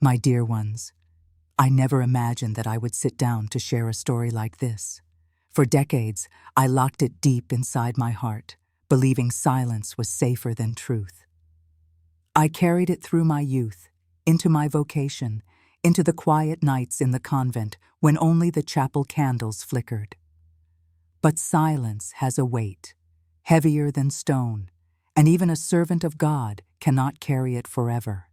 My dear ones, I never imagined that I would sit down to share a story like this. For decades, I locked it deep inside my heart, believing silence was safer than truth. I carried it through my youth, into my vocation, into the quiet nights in the convent when only the chapel candles flickered. But silence has a weight, heavier than stone, and even a servant of God cannot carry it forever.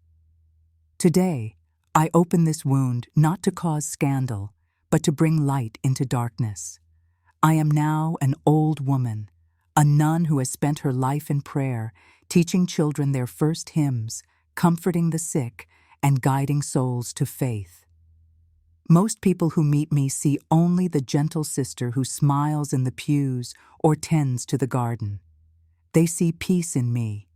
Today, I open this wound not to cause scandal, but to bring light into darkness. I am now an old woman, a nun who has spent her life in prayer, teaching children their first hymns, comforting the sick, and guiding souls to faith. Most people who meet me see only the gentle sister who smiles in the pews or tends to the garden. They see peace in me,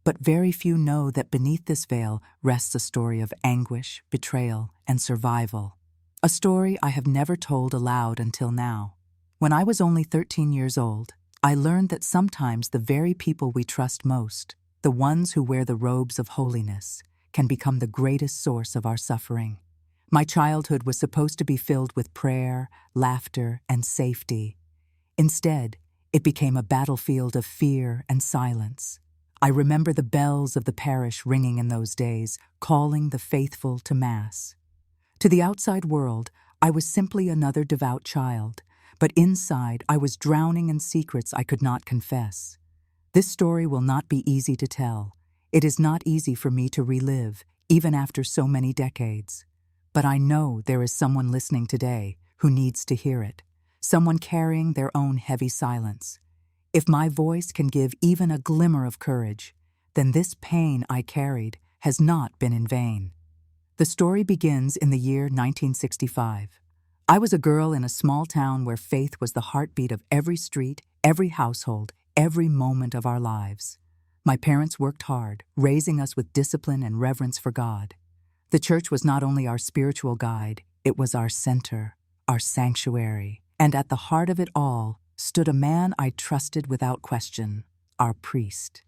but very few know that beneath this veil rests a story of anguish, betrayal, and survival. A story I have never told aloud until now. When I was only 13 years old, I learned that sometimes the very people we trust most, the ones who wear the robes of holiness, can become the greatest source of our suffering. My childhood was supposed to be filled with prayer, laughter, and safety. Instead, it became a battlefield of fear and silence. I remember the bells of the parish ringing in those days, calling the faithful to Mass. To the outside world, I was simply another devout child, but inside I was drowning in secrets I could not confess. This story will not be easy to tell. It is not easy for me to relive, even after so many decades. But I know there is someone listening today who needs to hear it, someone carrying their own heavy silence. If my voice can give even a glimmer of courage, then this pain I carried has not been in vain. The story begins in the year 1965. I was a girl in a small town where faith was the heartbeat of every street, every household, every moment of our lives. My parents worked hard, raising us with discipline and reverence for God. The church was not only our spiritual guide, it was our center, our sanctuary. And at the heart of it all stood a man I trusted without question, our priest.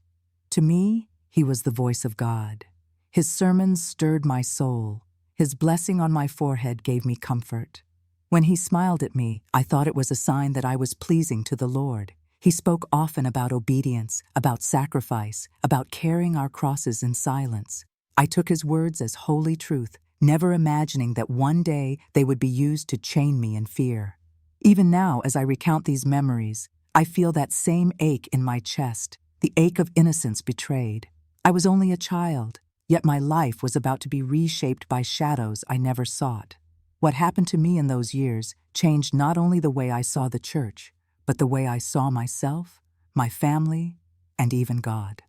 To me, he was the voice of God. His sermons stirred my soul. His blessing on my forehead gave me comfort. When he smiled at me, I thought it was a sign that I was pleasing to the Lord. He spoke often about obedience, about sacrifice, about carrying our crosses in silence. I took his words as holy truth, never imagining that one day they would be used to chain me in fear. Even now, as I recount these memories, I feel that same ache in my chest, the ache of innocence betrayed. I was only a child, yet my life was about to be reshaped by shadows I never sought. What happened to me in those years changed not only the way I saw the church, but the way I saw myself, my family, and even God.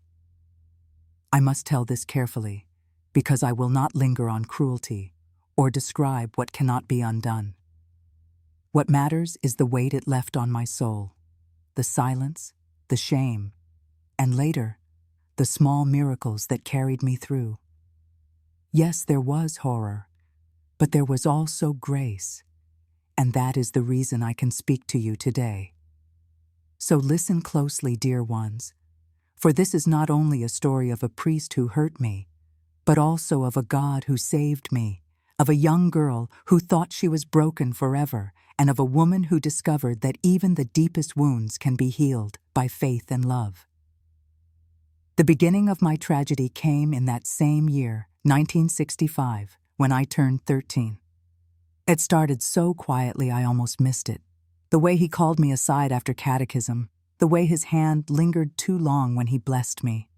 I must tell this carefully, because I will not linger on cruelty or describe what cannot be undone. What matters is the weight it left on my soul, the silence, the shame, and later, the small miracles that carried me through. Yes, there was horror, but there was also grace, and that is the reason I can speak to you today. So listen closely, dear ones, for this is not only a story of a priest who hurt me, but also of a God who saved me, of a young girl who thought she was broken forever, and of a woman who discovered that even the deepest wounds can be healed by faith and love. The beginning of my tragedy came in that same year, 1965, when I turned 13. It started so quietly I almost missed it. The way he called me aside after catechism, the way his hand lingered too long when he blessed me,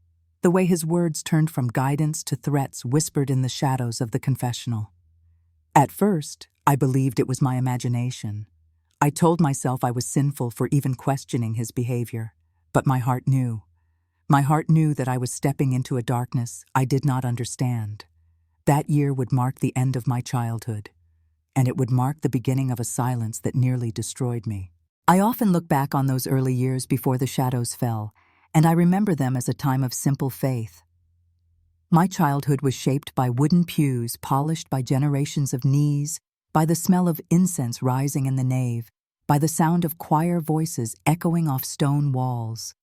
the way his words turned from guidance to threats whispered in the shadows of the confessional. At first, I believed it was my imagination. I told myself I was sinful for even questioning his behavior, but my heart knew. My heart knew that I was stepping into a darkness I did not understand. That year would mark the end of my childhood, and it would mark the beginning of a silence that nearly destroyed me. I often look back on those early years before the shadows fell, and I remember them as a time of simple faith. My childhood was shaped by wooden pews polished by generations of knees, by the smell of incense rising in the nave, by the sound of choir voices echoing off stone walls.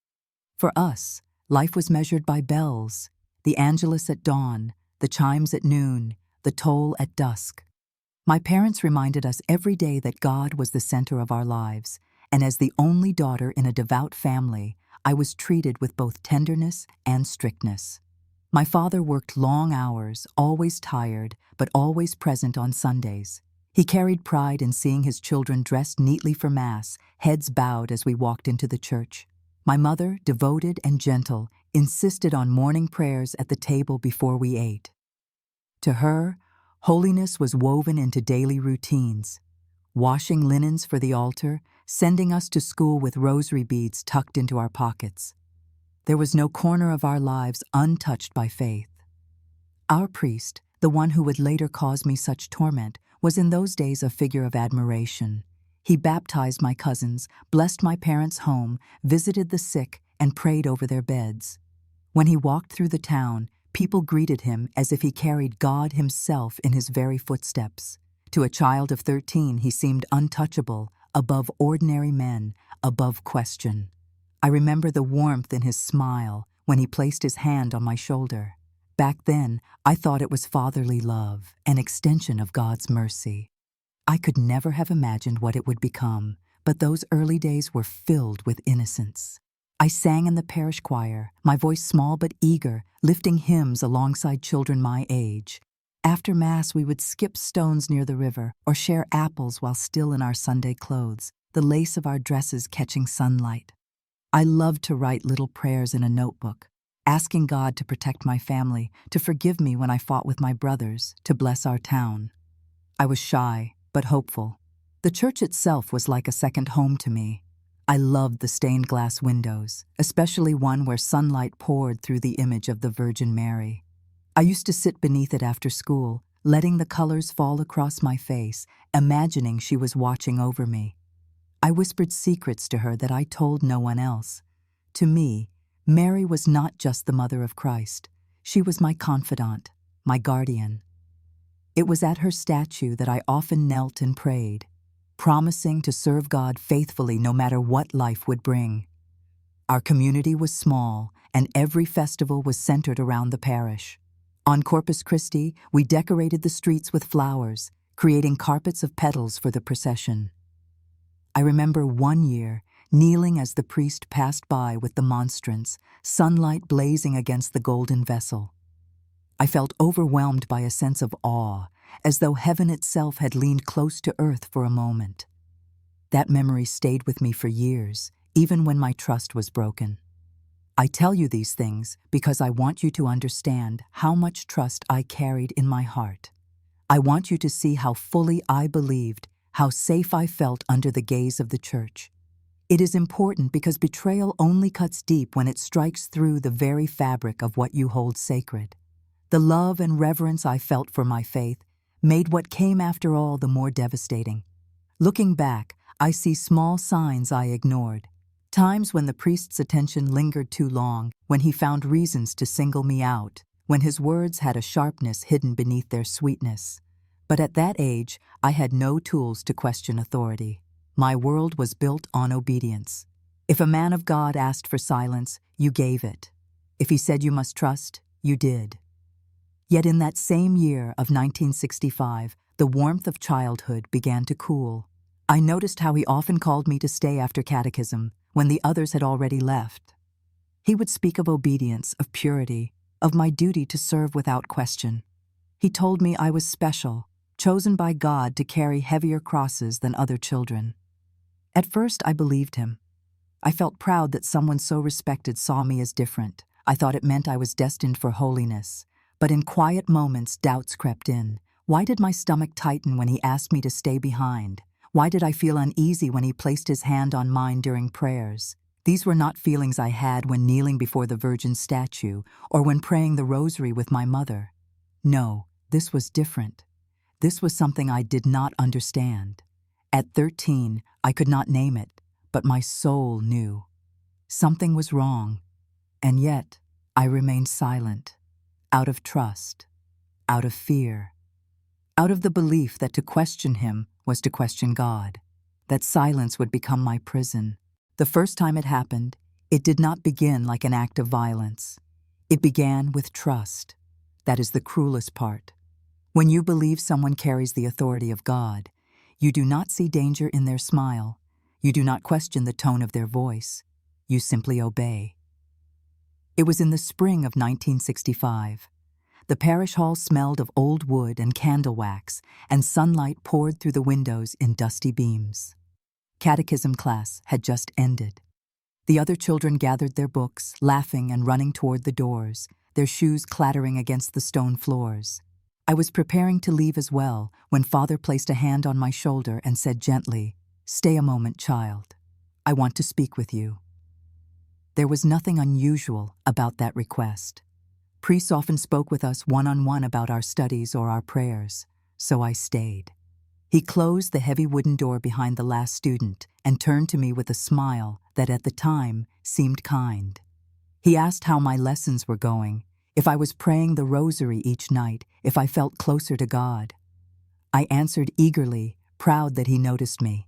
For us, life was measured by bells, the angelus at dawn, the chimes at noon, the toll at dusk. My parents reminded us every day that God was the center of our lives, and as the only daughter in a devout family, I was treated with both tenderness and strictness. My father worked long hours, always tired, but always present on Sundays. He carried pride in seeing his children dressed neatly for Mass, heads bowed as we walked into the church. My mother, devoted and gentle, insisted on morning prayers at the table before we ate. To her, holiness was woven into daily routines, washing linens for the altar, sending us to school with rosary beads tucked into our pockets. There was no corner of our lives untouched by faith. Our priest, the one who would later cause me such torment, was in those days a figure of admiration. He baptized my cousins, blessed my parents' home, visited the sick, and prayed over their beds. When he walked through the town, people greeted him as if he carried God himself in his very footsteps. To a child of 13, he seemed untouchable, above ordinary men, above question. I remember the warmth in his smile when he placed his hand on my shoulder. Back then, I thought it was fatherly love, an extension of God's mercy. I could never have imagined what it would become, but those early days were filled with innocence. I sang in the parish choir, my voice small but eager, lifting hymns alongside children my age. After Mass, we would skip stones near the river or share apples while still in our Sunday clothes, the lace of our dresses catching sunlight. I loved to write little prayers in a notebook, asking God to protect my family, to forgive me when I fought with my brothers, to bless our town. I was shy, but hopeful. The church itself was like a second home to me. I loved the stained glass windows, especially one where sunlight poured through the image of the Virgin Mary. I used to sit beneath it after school, letting the colors fall across my face, imagining she was watching over me. I whispered secrets to her that I told no one else. To me, Mary was not just the mother of Christ. She was my confidant, my guardian. It was at her statue that I often knelt and prayed, promising to serve God faithfully no matter what life would bring. Our community was small, and every festival was centered around the parish. On Corpus Christi, we decorated the streets with flowers, creating carpets of petals for the procession. I remember one year, kneeling as the priest passed by with the monstrance, sunlight blazing against the golden vessel. I felt overwhelmed by a sense of awe, as though heaven itself had leaned close to earth for a moment. That memory stayed with me for years, even when my trust was broken. I tell you these things because I want you to understand how much trust I carried in my heart. I want you to see how fully I believed, how safe I felt under the gaze of the church. It is important because betrayal only cuts deep when it strikes through the very fabric of what you hold sacred. The love and reverence I felt for my faith made what came after all the more devastating. Looking back, I see small signs I ignored. Times when the priest's attention lingered too long, when he found reasons to single me out, when his words had a sharpness hidden beneath their sweetness. But at that age, I had no tools to question authority. My world was built on obedience. If a man of God asked for silence, you gave it. If he said you must trust, you did. Yet in that same year of 1965, the warmth of childhood began to cool. I noticed how he often called me to stay after catechism, when the others had already left. He would speak of obedience, of purity, of my duty to serve without question. He told me I was special, chosen by God to carry heavier crosses than other children. At first, I believed him. I felt proud that someone so respected saw me as different. I thought it meant I was destined for holiness. But in quiet moments, doubts crept in. Why did my stomach tighten when he asked me to stay behind? Why did I feel uneasy when he placed his hand on mine during prayers? These were not feelings I had when kneeling before the Virgin's statue or when praying the rosary with my mother. No, this was different. This was something I did not understand. At 13, I could not name it, but my soul knew. Something was wrong, and yet I remained silent, out of trust, out of fear, out of the belief that to question him was to question God, that silence would become my prison. The first time it happened, it did not begin like an act of violence. It began with trust. That is the cruelest part. When you believe someone carries the authority of God, you do not see danger in their smile. You do not question the tone of their voice. You simply obey. It was in the spring of 1965. The parish hall smelled of old wood and candle wax, and sunlight poured through the windows in dusty beams. Catechism class had just ended. The other children gathered their books, laughing and running toward the doors, their shoes clattering against the stone floors. I was preparing to leave as well when Father placed a hand on my shoulder and said gently, "Stay a moment, child. I want to speak with you." There was nothing unusual about that request. Priests often spoke with us one-on-one about our studies or our prayers, so I stayed. He closed the heavy wooden door behind the last student and turned to me with a smile that at the time seemed kind. He asked how my lessons were going, if I was praying the rosary each night, if I felt closer to God. I answered eagerly, proud that he noticed me.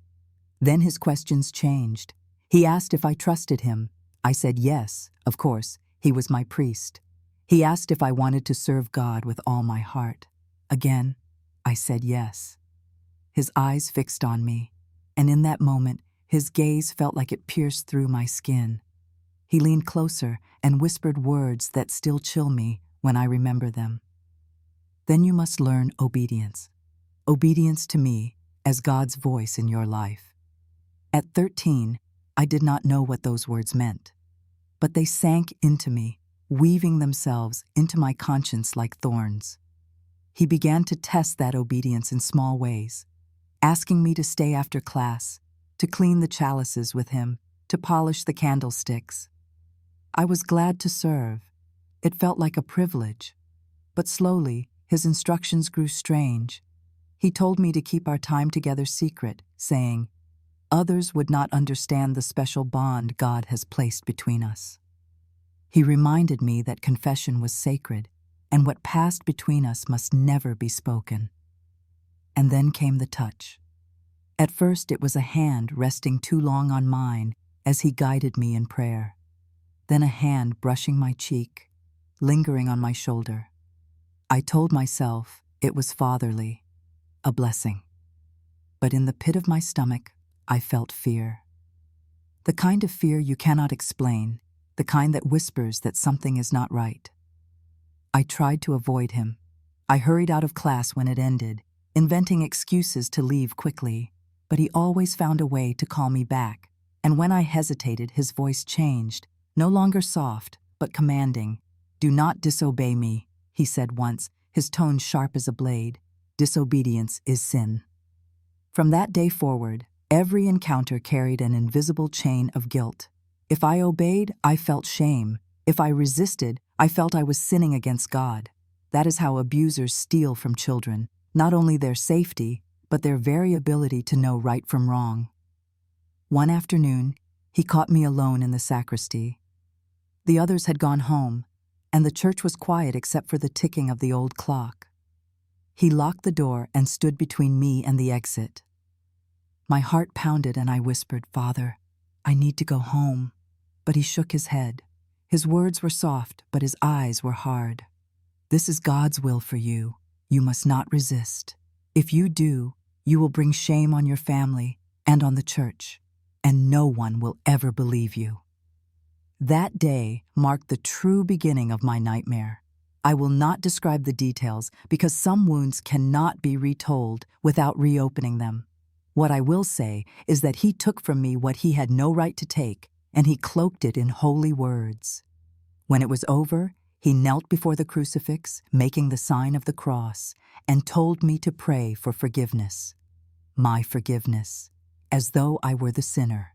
Then his questions changed. He asked if I trusted him. I said yes, of course, he was my priest. He asked if I wanted to serve God with all my heart. Again, I said yes. His eyes fixed on me, and in that moment, his gaze felt like it pierced through my skin. He leaned closer and whispered words that still chill me when I remember them. Then you must learn obedience. Obedience to me as God's voice in your life. At 13, I did not know what those words meant, but they sank into me, weaving themselves into my conscience like thorns. He began to test that obedience in small ways, asking me to stay after class, to clean the chalices with him, to polish the candlesticks. I was glad to serve. It felt like a privilege. But slowly, his instructions grew strange. He told me to keep our time together secret, saying, "Others would not understand the special bond God has placed between us." He reminded me that confession was sacred, and what passed between us must never be spoken. And then came the touch. At first it was a hand resting too long on mine as he guided me in prayer. Then a hand brushing my cheek, lingering on my shoulder. I told myself it was fatherly, a blessing. But in the pit of my stomach, I felt fear. The kind of fear you cannot explain, the kind that whispers that something is not right. I tried to avoid him. I hurried out of class when it ended, inventing excuses to leave quickly, but he always found a way to call me back, and when I hesitated, his voice changed, no longer soft, but commanding. "Do not disobey me," he said once, his tone sharp as a blade. "Disobedience is sin." From that day forward, every encounter carried an invisible chain of guilt. If I obeyed, I felt shame. If I resisted, I felt I was sinning against God. That is how abusers steal from children, not only their safety, but their very ability to know right from wrong. One afternoon, he caught me alone in the sacristy. The others had gone home, and the church was quiet except for the ticking of the old clock. He locked the door and stood between me and the exit. My heart pounded and I whispered, "Father, I need to go home." But he shook his head. His words were soft, but his eyes were hard. "This is God's will for you. You must not resist. If you do, you will bring shame on your family and on the church, and no one will ever believe you." That day marked the true beginning of my nightmare. I will not describe the details because some wounds cannot be retold without reopening them. What I will say is that he took from me what he had no right to take, and he cloaked it in holy words. When it was over, he knelt before the crucifix, making the sign of the cross, and told me to pray for forgiveness. My forgiveness, as though I were the sinner.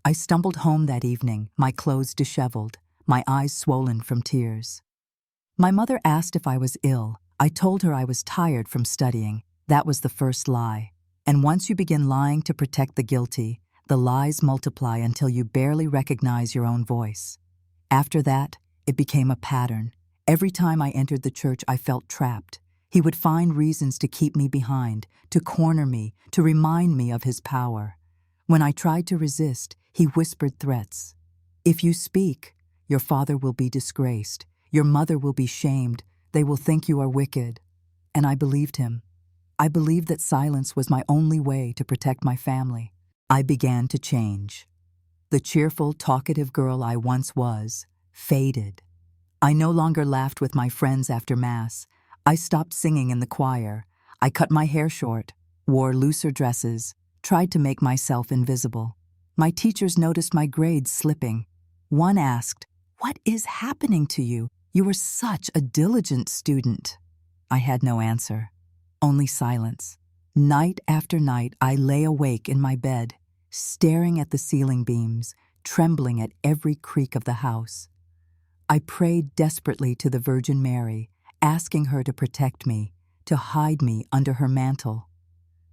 I stumbled home that evening, my clothes disheveled, my eyes swollen from tears. My mother asked if I was ill. I told her I was tired from studying. That was the first lie. And once you begin lying to protect the guilty, the lies multiply until you barely recognize your own voice. After that, it became a pattern. Every time I entered the church, I felt trapped. He would find reasons to keep me behind, to corner me, to remind me of his power. When I tried to resist, he whispered threats. "If you speak, your father will be disgraced. Your mother will be shamed. They will think you are wicked." And I believed him. I believed that silence was my only way to protect my family. I began to change. The cheerful, talkative girl I once was faded. I no longer laughed with my friends after Mass. I stopped singing in the choir. I cut my hair short, wore looser dresses, tried to make myself invisible. My teachers noticed my grades slipping. One asked, "What is happening to you? You were such a diligent student." I had no answer, only silence. Night after night, I lay awake in my bed, staring at the ceiling beams, trembling at every creak of the house. I prayed desperately to the Virgin Mary, asking her to protect me, to hide me under her mantle.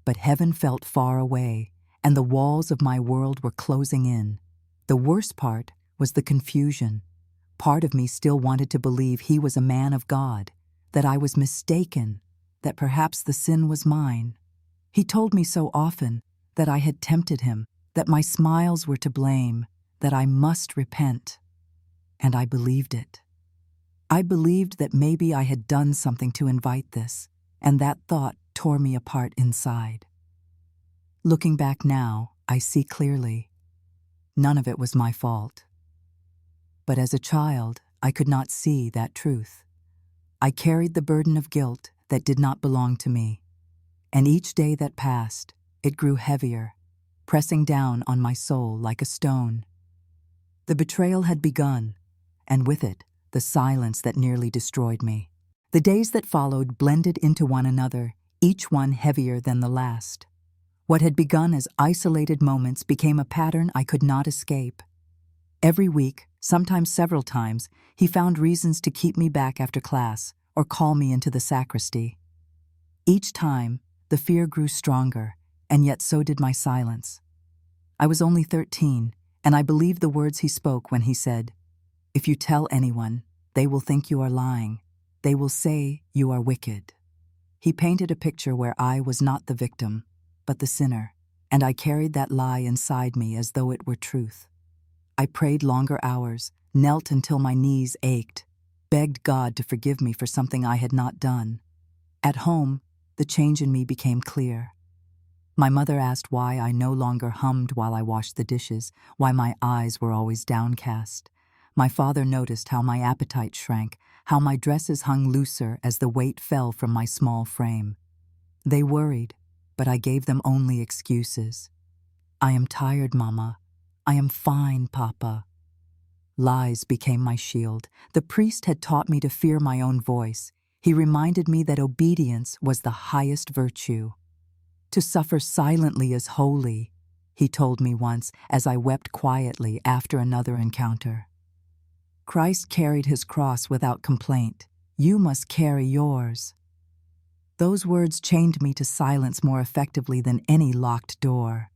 But heaven felt far away, and the walls of my world were closing in. The worst part was the confusion. Part of me still wanted to believe he was a man of God, that I was mistaken, that perhaps the sin was mine. He told me so often that I had tempted him, that my smiles were to blame, that I must repent. And I believed it. I believed that maybe I had done something to invite this, and that thought tore me apart inside. Looking back now, I see clearly. None of it was my fault. But as a child, I could not see that truth. I carried the burden of guilt that did not belong to me. And each day that passed, it grew heavier, pressing down on my soul like a stone. The betrayal had begun, and with it, the silence that nearly destroyed me. The days that followed blended into one another, each one heavier than the last. What had begun as isolated moments became a pattern I could not escape. Every week, sometimes several times, he found reasons to keep me back after class or call me into the sacristy. Each time, the fear grew stronger, and yet so did my silence. I was only 13, and I believed the words he spoke when he said, "If you tell anyone, they will think you are lying. They will say you are wicked." He painted a picture where I was not the victim, but the sinner, and I carried that lie inside me as though it were truth. I prayed longer hours, knelt until my knees ached, begged God to forgive me for something I had not done. At home, the change in me became clear. My mother asked why I no longer hummed while I washed the dishes, why my eyes were always downcast. My father noticed how my appetite shrank, how my dresses hung looser as the weight fell from my small frame. They worried, but I gave them only excuses. "I am tired, Mama. I am fine, Papa." Lies became my shield. The priest had taught me to fear my own voice. He reminded me that obedience was the highest virtue. "To suffer silently is holy," he told me once as I wept quietly after another encounter. "Christ carried his cross without complaint. You must carry yours." Those words chained me to silence more effectively than any locked door.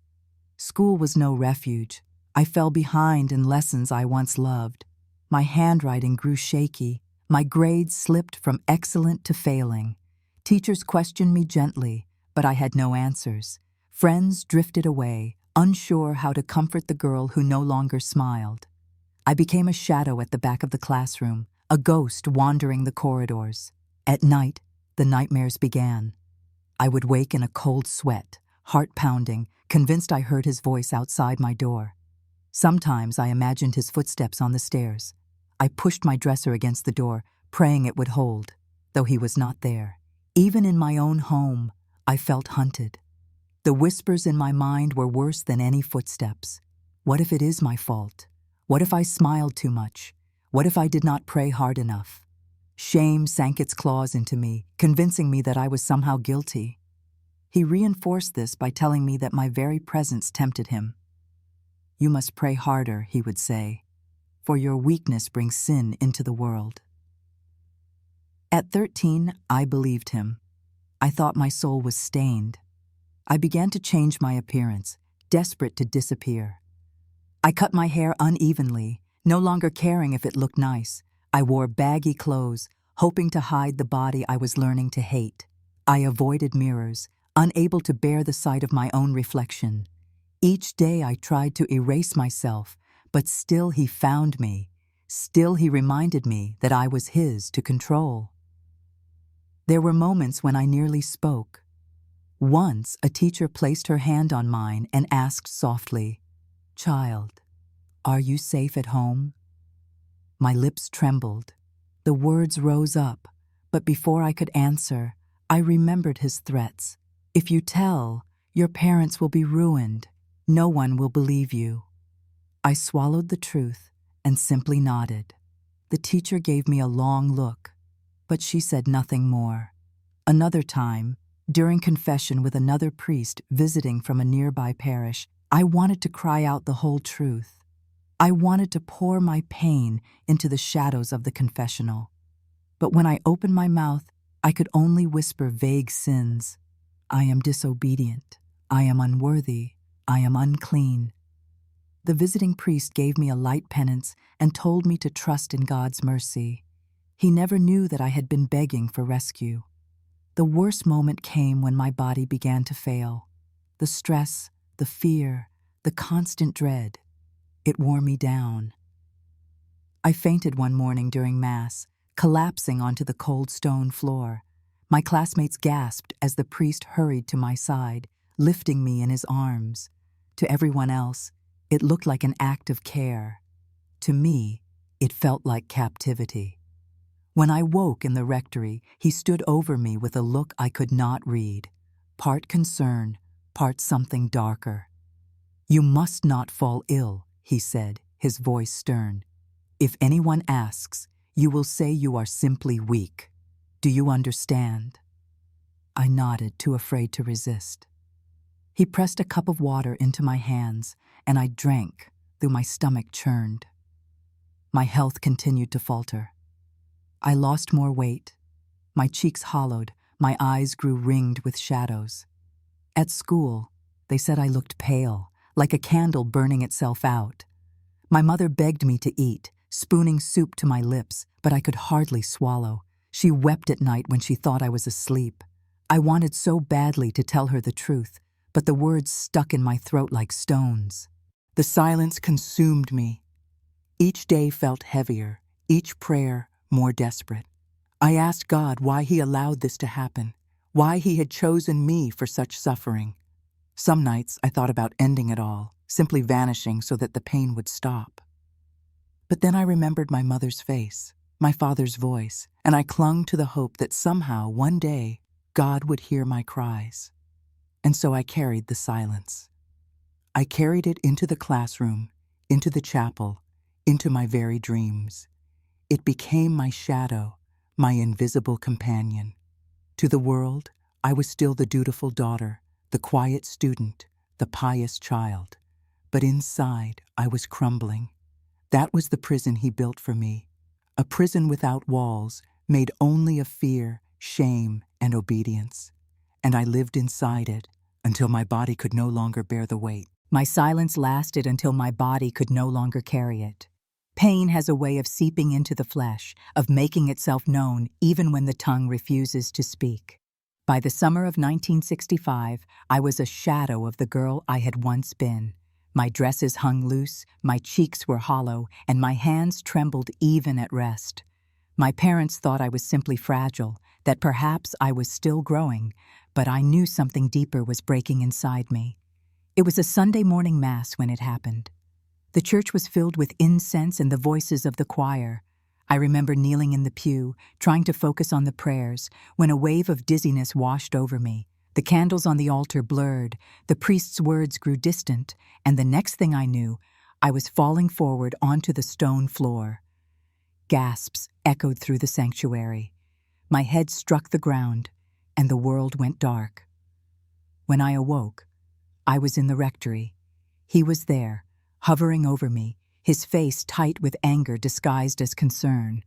School was no refuge. I fell behind in lessons I once loved. My handwriting grew shaky. My grades slipped from excellent to failing. Teachers questioned me gently, but I had no answers. Friends drifted away, unsure how to comfort the girl who no longer smiled. I became a shadow at the back of the classroom, a ghost wandering the corridors. At night, the nightmares began. I would wake in a cold sweat, heart pounding, convinced I heard his voice outside my door. Sometimes I imagined his footsteps on the stairs. I pushed my dresser against the door, praying it would hold, though he was not there. Even in my own home, I felt hunted. The whispers in my mind were worse than any footsteps. What if it is my fault? What if I smiled too much? What if I did not pray hard enough? Shame sank its claws into me, convincing me that I was somehow guilty. He reinforced this by telling me that my very presence tempted him. "You must pray harder," he would say, "for your weakness brings sin into the world." At 13, I believed him. I thought my soul was stained. I began to change my appearance, desperate to disappear. I cut my hair unevenly, no longer caring if it looked nice. I wore baggy clothes, hoping to hide the body I was learning to hate. I avoided mirrors, unable to bear the sight of my own reflection. Each day I tried to erase myself, but still he found me. Still he reminded me that I was his to control. There were moments when I nearly spoke. Once, a teacher placed her hand on mine and asked softly, "Child, are you safe at home?" My lips trembled. The words rose up, but before I could answer, I remembered his threats. "If you tell, your parents will be ruined. No one will believe you." I swallowed the truth and simply nodded. The teacher gave me a long look, but she said nothing more. Another time, during confession with another priest visiting from a nearby parish, I wanted to cry out the whole truth. I wanted to pour my pain into the shadows of the confessional. But when I opened my mouth, I could only whisper vague sins. "I am disobedient. I am unworthy. I am unclean." The visiting priest gave me a light penance and told me to trust in God's mercy. He never knew that I had been begging for rescue. The worst moment came when my body began to fail. The stress, the fear, the constant dread. It wore me down. I fainted one morning during Mass, collapsing onto the cold stone floor. My classmates gasped as the priest hurried to my side, lifting me in his arms. To everyone else, it looked like an act of care. To me, it felt like captivity. When I woke in the rectory, he stood over me with a look I could not read, part concern, part something darker. "You must not fall ill," he said, his voice stern. "If anyone asks, you will say you are simply weak. Do you understand?" I nodded, too afraid to resist. He pressed a cup of water into my hands, and I drank, though my stomach churned. My health continued to falter. I lost more weight. My cheeks hollowed, my eyes grew ringed with shadows. At school, they said I looked pale, like a candle burning itself out. My mother begged me to eat, spooning soup to my lips, but I could hardly swallow. She wept at night when she thought I was asleep. I wanted so badly to tell her the truth, but the words stuck in my throat like stones. The silence consumed me. Each day felt heavier, each prayer more desperate. I asked God why He allowed this to happen, why He had chosen me for such suffering. Some nights I thought about ending it all, simply vanishing so that the pain would stop. But then I remembered my mother's face, my father's voice, and I clung to the hope that somehow, one day, God would hear my cries. And so I carried the silence. I carried it into the classroom, into the chapel, into my very dreams. It became my shadow, my invisible companion. To the world, I was still the dutiful daughter, the quiet student, the pious child. But inside, I was crumbling. That was the prison He built for me, a prison without walls, made only of fear, shame, and obedience. And I lived inside it until my body could no longer bear the weight. My silence lasted until my body could no longer carry it. Pain has a way of seeping into the flesh, of making itself known even when the tongue refuses to speak. By the summer of 1965, I was a shadow of the girl I had once been. My dresses hung loose, my cheeks were hollow, and my hands trembled even at rest. My parents thought I was simply fragile, that perhaps I was still growing, but I knew something deeper was breaking inside me. It was a Sunday morning Mass when it happened. The church was filled with incense and the voices of the choir. I remember kneeling in the pew, trying to focus on the prayers, when a wave of dizziness washed over me. The candles on the altar blurred, the priest's words grew distant, and the next thing I knew, I was falling forward onto the stone floor. Gasps echoed through the sanctuary. My head struck the ground, and the world went dark. When I awoke, I was in the rectory. He was there, hovering over me, his face tight with anger disguised as concern.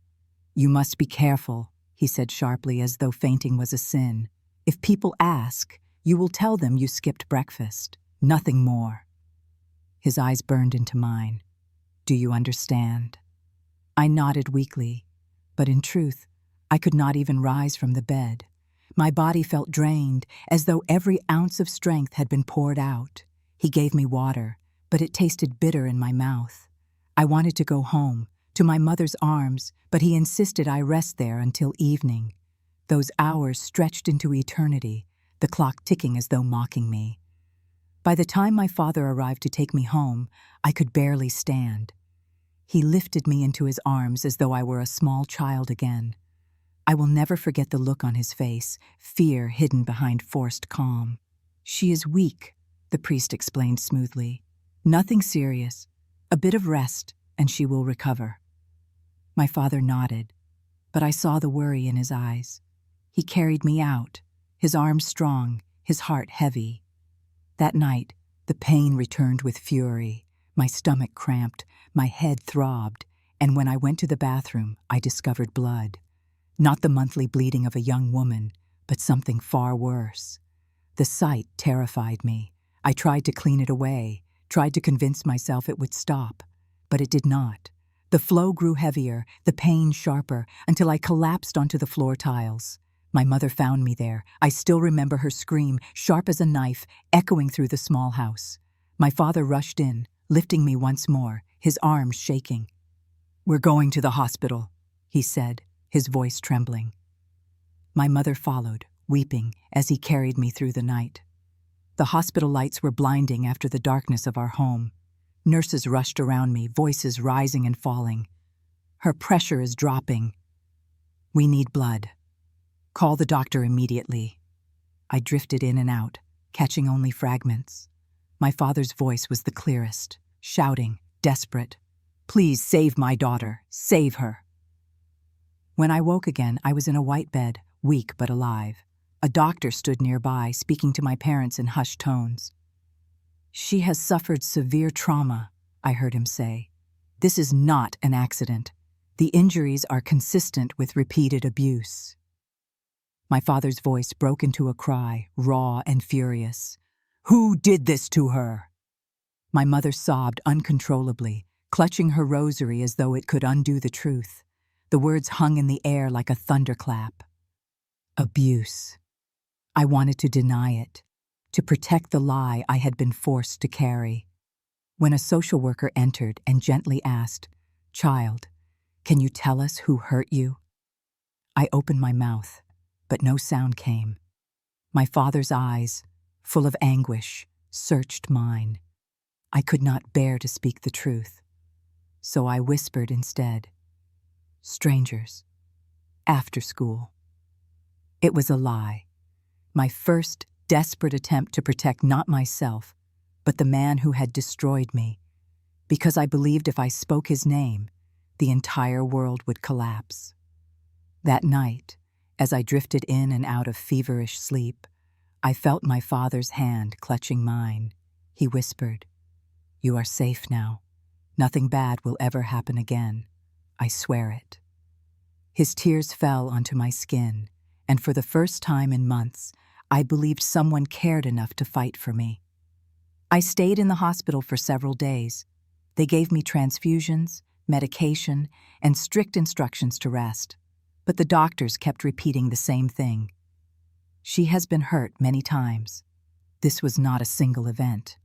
"You must be careful," he said sharply, as though fainting was a sin. "If people ask, you will tell them you skipped breakfast. Nothing more." His eyes burned into mine. "Do you understand?" I nodded weakly, but in truth, I could not even rise from the bed. My body felt drained, as though every ounce of strength had been poured out. He gave me water, but it tasted bitter in my mouth. I wanted to go home, to my mother's arms, but he insisted I rest there until evening. Those hours stretched into eternity, the clock ticking as though mocking me. By the time my father arrived to take me home, I could barely stand. He lifted me into his arms as though I were a small child again. I will never forget the look on his face, fear hidden behind forced calm. "She is weak," the priest explained smoothly. "Nothing serious. A bit of rest, and she will recover." My father nodded, but I saw the worry in his eyes. He carried me out, his arms strong, his heart heavy. That night, the pain returned with fury. My stomach cramped, my head throbbed, and when I went to the bathroom, I discovered blood. Not the monthly bleeding of a young woman, but something far worse. The sight terrified me. I tried to clean it away, tried to convince myself it would stop, but it did not. The flow grew heavier, the pain sharper, until I collapsed onto the floor tiles. My mother found me there. I still remember her scream, sharp as a knife, echoing through the small house. My father rushed in, lifting me once more, his arms shaking. "We're going to the hospital," he said, his voice trembling. My mother followed, weeping, as he carried me through the night. The hospital lights were blinding after the darkness of our home. Nurses rushed around me, voices rising and falling. "Her pressure is dropping. We need blood. Call the doctor immediately." I drifted in and out, catching only fragments. My father's voice was the clearest, shouting, desperate, "Please save my daughter, save her." When I woke again, I was in a white bed, weak but alive. A doctor stood nearby, speaking to my parents in hushed tones. "She has suffered severe trauma," I heard him say. "This is not an accident. The injuries are consistent with repeated abuse." My father's voice broke into a cry, raw and furious. "Who did this to her?" My mother sobbed uncontrollably, clutching her rosary as though it could undo the truth. The words hung in the air like a thunderclap. Abuse. I wanted to deny it, to protect the lie I had been forced to carry. When a social worker entered and gently asked, "Child, can you tell us who hurt you?" I opened my mouth, but no sound came. My father's eyes, full of anguish, searched mine. I could not bear to speak the truth, so I whispered instead, "Strangers, after school." It was a lie. My first desperate attempt to protect not myself, but the man who had destroyed me, because I believed if I spoke his name, the entire world would collapse. That night, as I drifted in and out of feverish sleep, I felt my father's hand clutching mine. He whispered, "You are safe now. Nothing bad will ever happen again. I swear it." His tears fell onto my skin, and for the first time in months, I believed someone cared enough to fight for me. I stayed in the hospital for several days. They gave me transfusions, medication, and strict instructions to rest. But the doctors kept repeating the same thing. "She has been hurt many times. This was not a single event."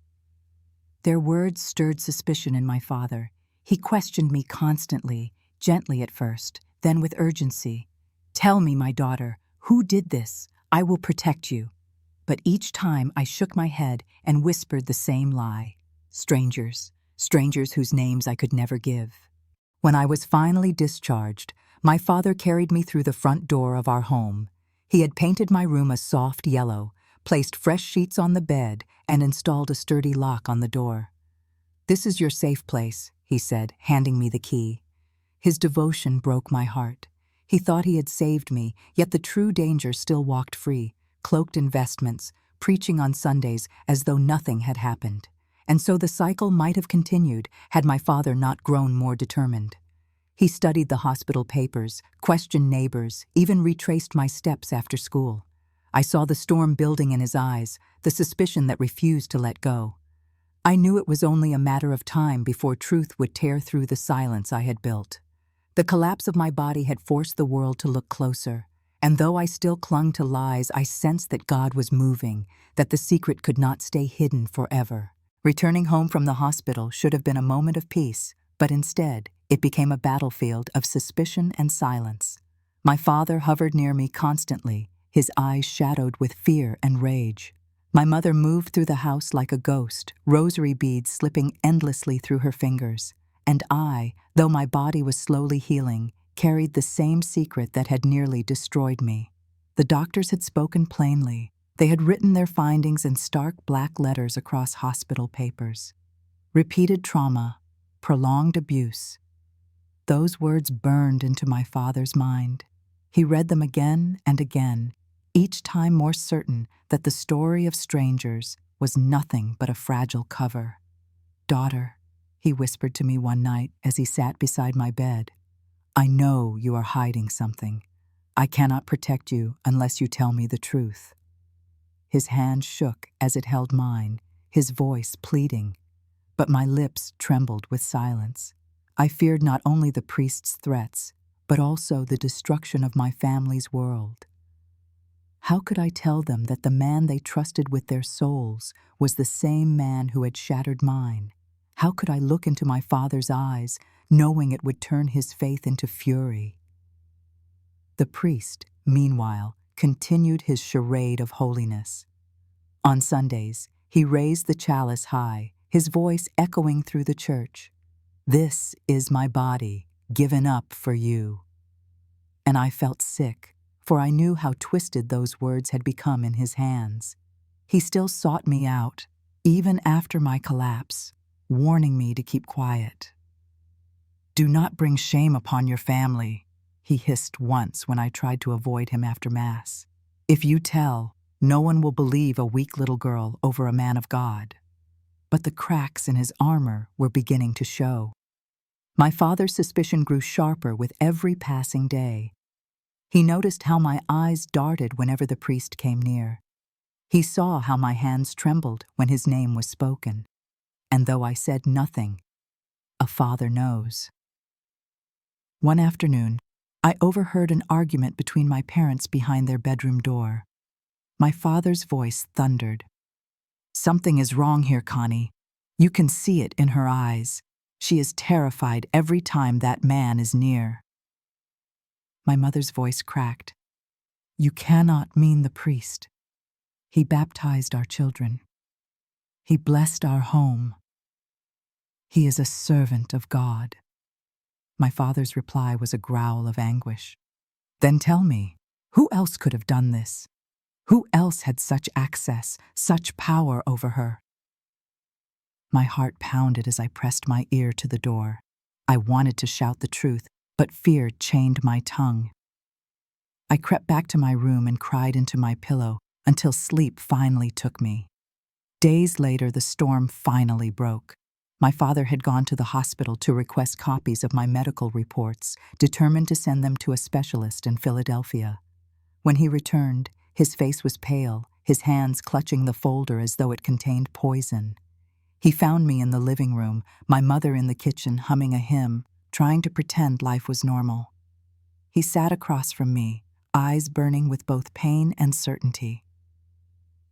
Their words stirred suspicion in my father. He questioned me constantly, gently at first, then with urgency. "Tell me, my daughter, who did this? I will protect you." But each time I shook my head and whispered the same lie. Strangers, strangers whose names I could never give. When I was finally discharged, my father carried me through the front door of our home. He had painted my room a soft yellow, placed fresh sheets on the bed, and installed a sturdy lock on the door. "This is your safe place," he said, handing me the key. His devotion broke my heart. He thought he had saved me, yet the true danger still walked free, cloaked in vestments, preaching on Sundays as though nothing had happened. And so the cycle might have continued had my father not grown more determined. He studied the hospital papers, questioned neighbors, even retraced my steps after school. I saw the storm building in his eyes, the suspicion that refused to let go. I knew it was only a matter of time before truth would tear through the silence I had built. The collapse of my body had forced the world to look closer, and though I still clung to lies, I sensed that God was moving, that the secret could not stay hidden forever. Returning home from the hospital should have been a moment of peace, but instead, it became a battlefield of suspicion and silence. My father hovered near me constantly, his eyes shadowed with fear and rage. My mother moved through the house like a ghost, rosary beads slipping endlessly through her fingers. And I, though my body was slowly healing, carried the same secret that had nearly destroyed me. The doctors had spoken plainly. They had written their findings in stark black letters across hospital papers. Repeated trauma, prolonged abuse. Those words burned into my father's mind. He read them again and again, each time more certain that the story of strangers was nothing but a fragile cover. "Daughter," he whispered to me one night as he sat beside my bed, "I know you are hiding something. I cannot protect you unless you tell me the truth." His hand shook as it held mine, his voice pleading, but my lips trembled with silence. I feared not only the priest's threats, but also the destruction of my family's world. How could I tell them that the man they trusted with their souls was the same man who had shattered mine? How could I look into my father's eyes, knowing it would turn his faith into fury? The priest, meanwhile, continued his charade of holiness. On Sundays, he raised the chalice high, his voice echoing through the church. "This is my body, given up for you." And I felt sick, for I knew how twisted those words had become in his hands. He still sought me out, even after my collapse, warning me to keep quiet. "Do not bring shame upon your family," he hissed once when I tried to avoid him after Mass. "If you tell, no one will believe a weak little girl over a man of God." But the cracks in his armor were beginning to show. My father's suspicion grew sharper with every passing day. He noticed how my eyes darted whenever the priest came near. He saw how my hands trembled when his name was spoken. And though I said nothing, a father knows. One afternoon, I overheard an argument between my parents behind their bedroom door. My father's voice thundered. "Something is wrong here, Connie. You can see it in her eyes. She is terrified every time that man is near." My mother's voice cracked. "You cannot mean the priest. He baptized our children. He blessed our home. He is a servant of God." My father's reply was a growl of anguish. "Then tell me, who else could have done this? Who else had such access, such power over her?" My heart pounded as I pressed my ear to the door. I wanted to shout the truth, but fear chained my tongue. I crept back to my room and cried into my pillow until sleep finally took me. Days later, the storm finally broke. My father had gone to the hospital to request copies of my medical reports, determined to send them to a specialist in Philadelphia. When he returned, his face was pale, his hands clutching the folder as though it contained poison. He found me in the living room, my mother in the kitchen humming a hymn, trying to pretend life was normal. He sat across from me, eyes burning with both pain and certainty.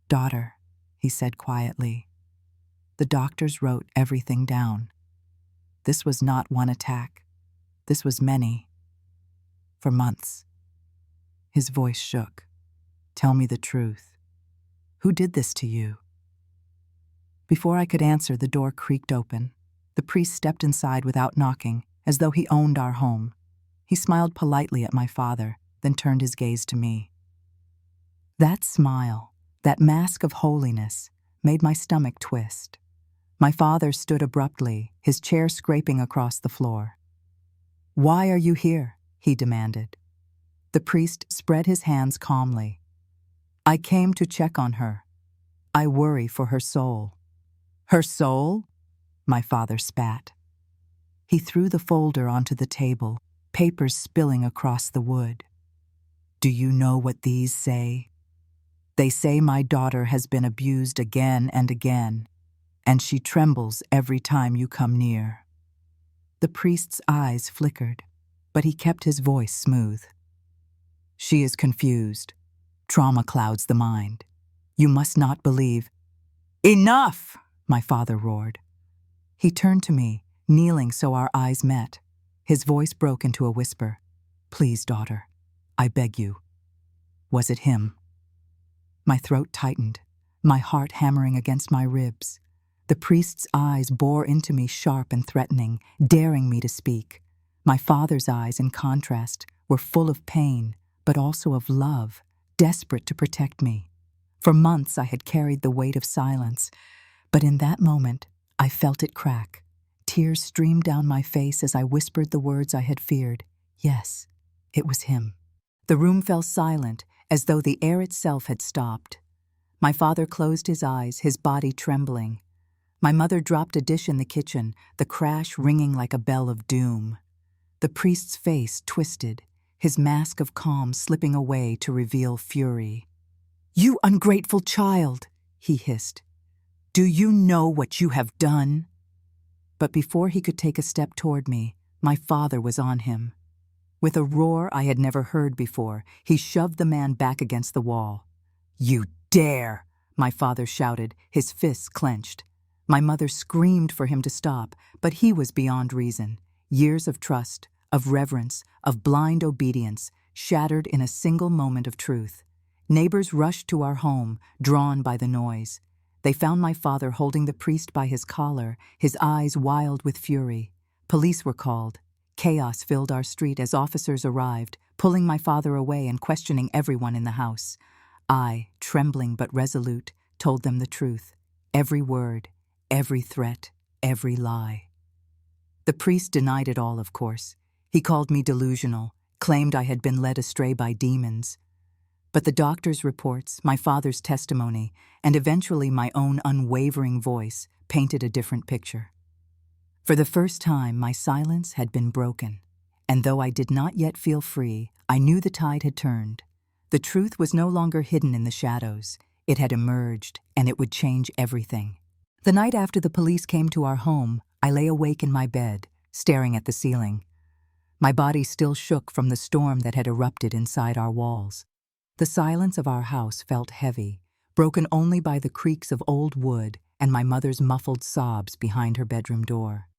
"Daughter," he said quietly, "the doctors wrote everything down. This was not one attack. This was many. For months." His voice shook. "Tell me the truth. Who did this to you?" Before I could answer, the door creaked open. The priest stepped inside without knocking, as though he owned our home. He smiled politely at my father, then turned his gaze to me. That smile, that mask of holiness, made my stomach twist. My father stood abruptly, his chair scraping across the floor. "Why are you here?" he demanded. The priest spread his hands calmly. "I came to check on her. I worry for her soul." "Her soul?" my father spat. He threw the folder onto the table, papers spilling across the wood. "Do you know what these say? They say my daughter has been abused again and again, and she trembles every time you come near." The priest's eyes flickered, but he kept his voice smooth. "She is confused. Trauma clouds the mind. You must not believe." "Enough!" my father roared. He turned to me, kneeling so our eyes met. His voice broke into a whisper. "Please, daughter, I beg you. Was it him? My throat tightened, my heart hammering against my ribs. The priest's eyes bore into me sharp and threatening, daring me to speak. My father's eyes, in contrast, were full of pain, but also of love, desperate to protect me. For months I had carried the weight of silence, but in that moment I felt it crack. Tears streamed down my face as I whispered the words I had feared. Yes, it was him. The room fell silent, as though the air itself had stopped. My father closed his eyes, his body trembling. My mother dropped a dish in the kitchen, the crash ringing like a bell of doom. The priest's face twisted, his mask of calm slipping away to reveal fury. "You ungrateful child," he hissed. "Do you know what you have done?" But before he could take a step toward me, my father was on him. With a roar I had never heard before, he shoved the man back against the wall. "You dare!" my father shouted, his fists clenched. My mother screamed for him to stop, but he was beyond reason. Years of trust, of reverence, of blind obedience, shattered in a single moment of truth. Neighbors rushed to our home, drawn by the noise. They found my father holding the priest by his collar, his eyes wild with fury. Police were called. Chaos filled our street as officers arrived, pulling my father away and questioning everyone in the house. I, trembling but resolute, told them the truth. Every word, every threat, every lie. The priest denied it all, of course. He called me delusional, claimed I had been led astray by demons. But the doctor's reports, my father's testimony, and eventually my own unwavering voice painted a different picture. For the first time, my silence had been broken, and though I did not yet feel free, I knew the tide had turned. The truth was no longer hidden in the shadows. It had emerged, and it would change everything. The night after the police came to our home, I lay awake in my bed, staring at the ceiling. My body still shook from the storm that had erupted inside our walls. The silence of our house felt heavy, broken only by the creaks of old wood and my mother's muffled sobs behind her bedroom door.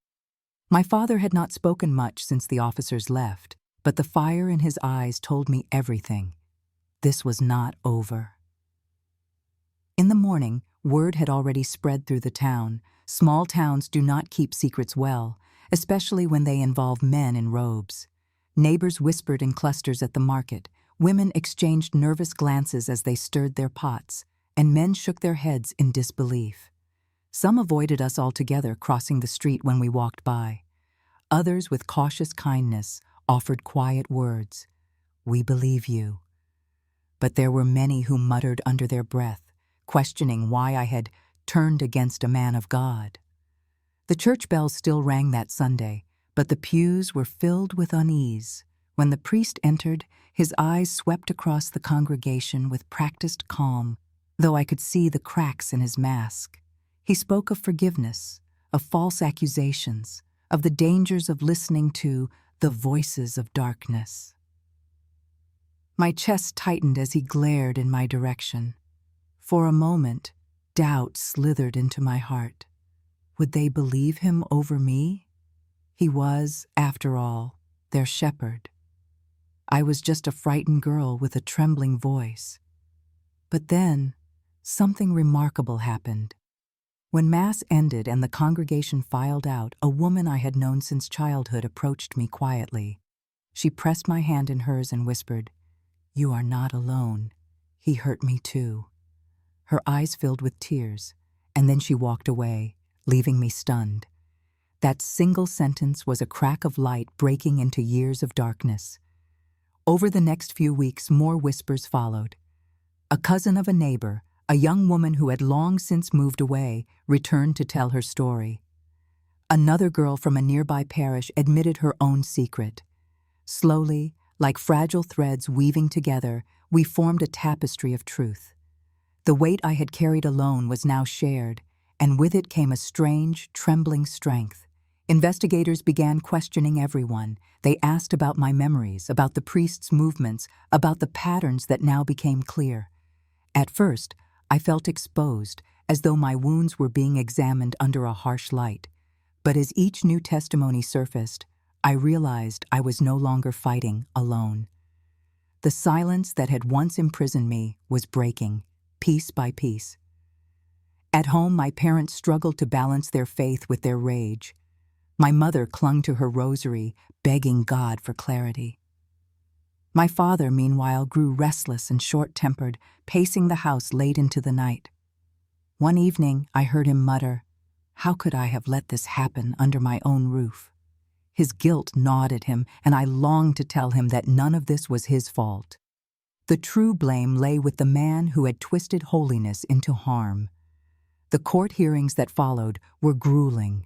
My father had not spoken much since the officers left, but the fire in his eyes told me everything. This was not over. In the morning, word had already spread through the town. Small towns do not keep secrets well, especially when they involve men in robes. Neighbors whispered in clusters at the market, women exchanged nervous glances as they stirred their pots, and men shook their heads in disbelief. Some avoided us altogether, crossing the street when we walked by. Others, with cautious kindness, offered quiet words. "We believe you." But there were many who muttered under their breath, questioning why I had turned against a man of God. The church bells still rang that Sunday, but the pews were filled with unease. When the priest entered, his eyes swept across the congregation with practiced calm, though I could see the cracks in his mask. He spoke of forgiveness, of false accusations, of the dangers of listening to the voices of darkness. My chest tightened as he glared in my direction. For a moment, doubt slithered into my heart. Would they believe him over me? He was, after all, their shepherd. I was just a frightened girl with a trembling voice. But then, something remarkable happened. When Mass ended and the congregation filed out, a woman I had known since childhood approached me quietly. She pressed my hand in hers and whispered, "You are not alone. He hurt me too." Her eyes filled with tears, and then she walked away, leaving me stunned. That single sentence was a crack of light breaking into years of darkness. Over the next few weeks, more whispers followed. A cousin of a neighbor, a young woman who had long since moved away, returned to tell her story. Another girl from a nearby parish admitted her own secret. Slowly, like fragile threads weaving together, we formed a tapestry of truth. The weight I had carried alone was now shared, and with it came a strange, trembling strength. Investigators began questioning everyone. They asked about my memories, about the priest's movements, about the patterns that now became clear. At first, I felt exposed, as though my wounds were being examined under a harsh light. But as each new testimony surfaced, I realized I was no longer fighting alone. The silence that had once imprisoned me was breaking, piece by piece. At home, my parents struggled to balance their faith with their rage. My mother clung to her rosary, begging God for clarity. My father, meanwhile, grew restless and short-tempered, pacing the house late into the night. One evening, I heard him mutter, "How could I have let this happen under my own roof?" His guilt gnawed at him, and I longed to tell him that none of this was his fault. The true blame lay with the man who had twisted holiness into harm. The court hearings that followed were grueling.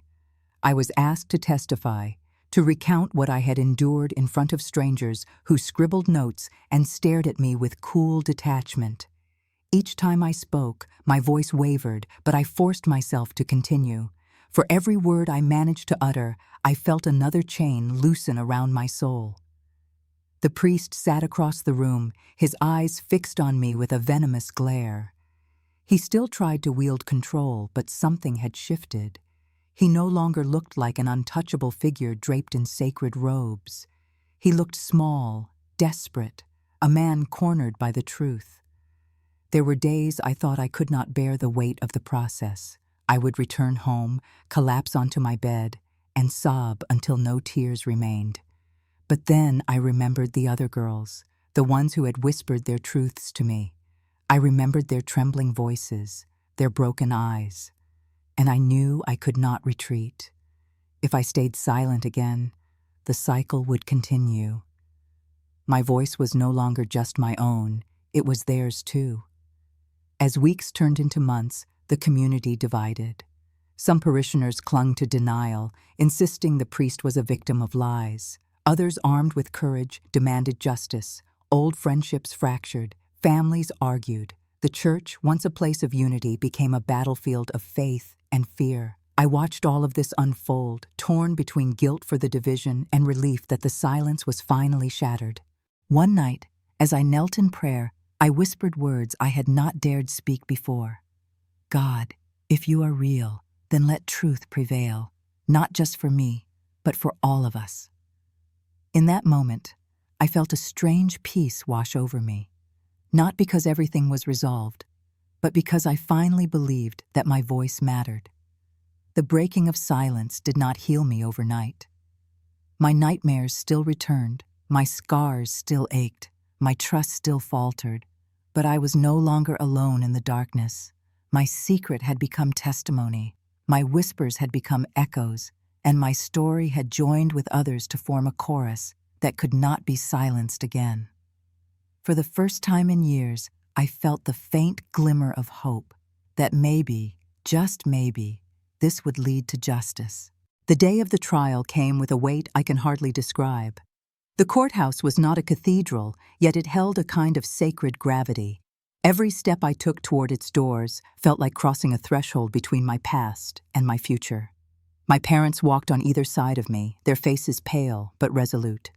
I was asked to testify, to recount what I had endured in front of strangers who scribbled notes and stared at me with cool detachment. Each time I spoke, my voice wavered, but I forced myself to continue. For every word I managed to utter, I felt another chain loosen around my soul. The priest sat across the room, his eyes fixed on me with a venomous glare. He still tried to wield control, but something had shifted. He no longer looked like an untouchable figure draped in sacred robes. He looked small, desperate, a man cornered by the truth. There were days I thought I could not bear the weight of the process. I would return home, collapse onto my bed, and sob until no tears remained. But then I remembered the other girls, the ones who had whispered their truths to me. I remembered their trembling voices, their broken eyes, and I knew I could not retreat. If I stayed silent again, the cycle would continue. My voice was no longer just my own, it was theirs too. As weeks turned into months, the community divided. Some parishioners clung to denial, insisting the priest was a victim of lies. Others, armed with courage, demanded justice. Old friendships fractured, families argued. The church, once a place of unity, became a battlefield of faith and fear. I watched all of this unfold, torn between guilt for the division and relief that the silence was finally shattered. One night, as I knelt in prayer, I whispered words I had not dared speak before. God, if you are real, then let truth prevail, not just for me, but for all of us. In that moment, I felt a strange peace wash over me, not because everything was resolved, but because I finally believed that my voice mattered. The breaking of silence did not heal me overnight. My nightmares still returned, my scars still ached, my trust still faltered, but I was no longer alone in the darkness. My secret had become testimony, my whispers had become echoes, and my story had joined with others to form a chorus that could not be silenced again. For the first time in years, I felt the faint glimmer of hope that maybe, just maybe, this would lead to justice. The day of the trial came with a weight I can hardly describe. The courthouse was not a cathedral, yet it held a kind of sacred gravity. Every step I took toward its doors felt like crossing a threshold between my past and my future. My parents walked on either side of me, their faces pale but resolute.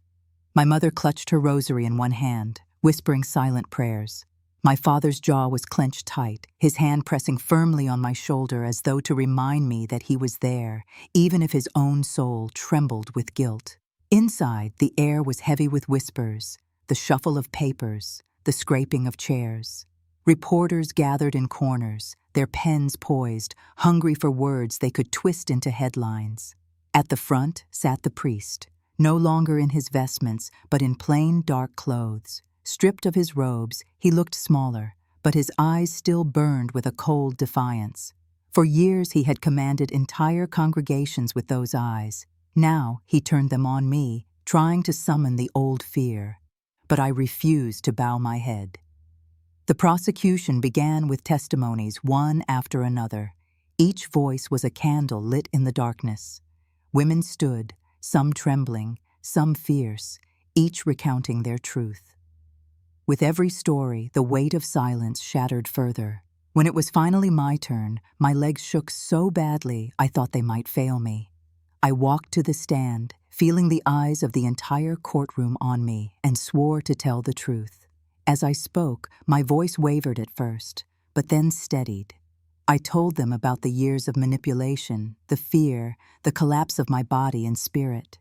My mother clutched her rosary in one hand, whispering silent prayers. My father's jaw was clenched tight, his hand pressing firmly on my shoulder as though to remind me that he was there, even if his own soul trembled with guilt. Inside, the air was heavy with whispers, the shuffle of papers, the scraping of chairs. Reporters gathered in corners, their pens poised, hungry for words they could twist into headlines. At the front sat the priest, no longer in his vestments, but in plain dark clothes. Stripped of his robes, he looked smaller, but his eyes still burned with a cold defiance. For years he had commanded entire congregations with those eyes. Now he turned them on me, trying to summon the old fear. But I refused to bow my head. The prosecution began with testimonies, one after another. Each voice was a candle lit in the darkness. Women stood, some trembling, some fierce, each recounting their truth. With every story, the weight of silence shattered further. When it was finally my turn, my legs shook so badly I thought they might fail me. I walked to the stand, feeling the eyes of the entire courtroom on me, and swore to tell the truth. As I spoke, my voice wavered at first, but then steadied. I told them about the years of manipulation, the fear, the collapse of my body and spirit.